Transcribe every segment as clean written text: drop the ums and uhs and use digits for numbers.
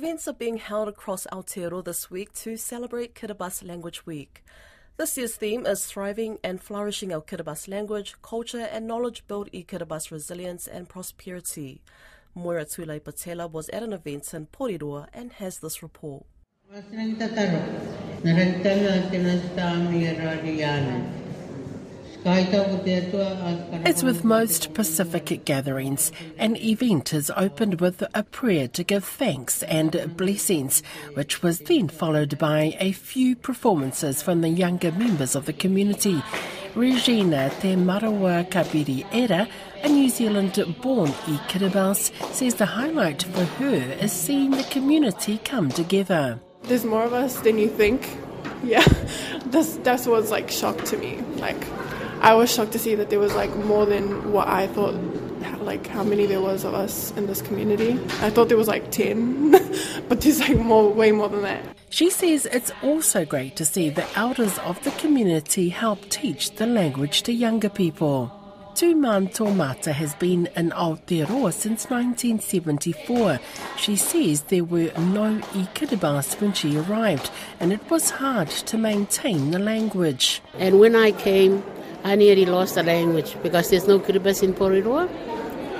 Events are being held across Aotearoa this week to celebrate Kiribati Language Week. This year's theme is Thriving and Flourishing our Kiribati language, culture and knowledge build i-Kiribati resilience and prosperity. Moira Tulei Patela was at an event in Aotearoa and has this report. As with most Pacific gatherings, an event is opened with a prayer to give thanks and blessings, which was then followed by a few performances from the younger members of the community. Regina Te Marawa Kapiri Era, a New Zealand-born i-Kiribati, says the highlight for her is seeing the community come together. There's more of us than you think. Yeah, that's what's like shock to me. I was shocked to see that there was more than what I thought, how many there was of us in this community. I thought there was 10, but there's way more than that. She says it's also great to see the elders of the community help teach the language to younger people. Tuman Tomata has been in Aotearoa since 1974. She says there were no i-Kiribati when she arrived, and it was hard to maintain the language. And when I came, I nearly lost the language because there's no Kiribati in Aotearoa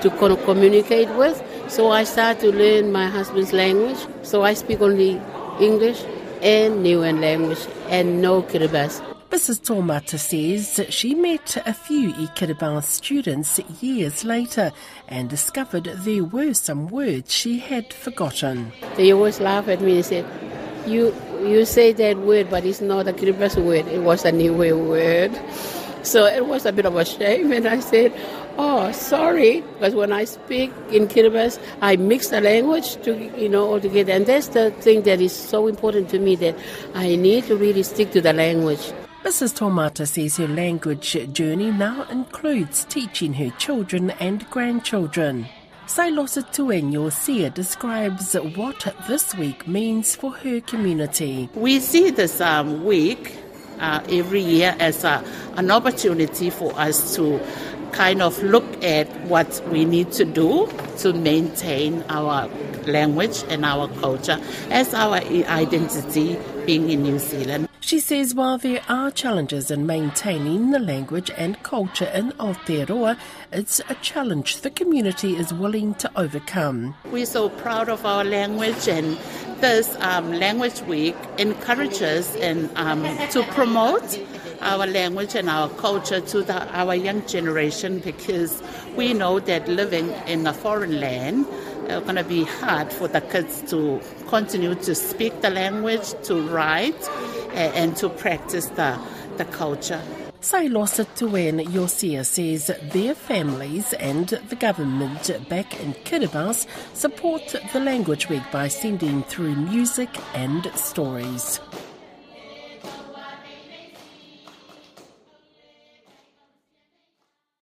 to communicate with. So I started to learn my husband's language. So I speak only English and Niuean language and no Kiribati. Mrs. Tomata says she met a few i-Kiribati students years later and discovered there were some words she had forgotten. They always laugh at me and said, you say that word, but it's not a Kiribati word. It was a Niue word. So it was a bit of a shame, and I said, oh, sorry, because when I speak in Kiribati, I mix the language all together. And that's the thing that is so important to me, that I need to really stick to the language. Mrs. Tomata says her language journey now includes teaching her children and grandchildren. Sailosa Tuenyo Sia describes what this week means for her community. We see this week every year as an opportunity for us to kind of look at what we need to do to maintain our language and our culture as our identity being in New Zealand. She says while there are challenges in maintaining the language and culture in Aotearoa, it's a challenge the community is willing to overcome. We're so proud of our language, and this Language Week encourages and to promote our language and our culture to our young generation, because we know that living in a foreign land is going to be hard for the kids to continue to speak the language, to write, and to practice the culture. Sailosa Tuen Yosia says their families and the government back in Kiribati support the Language Week by sending through music and stories.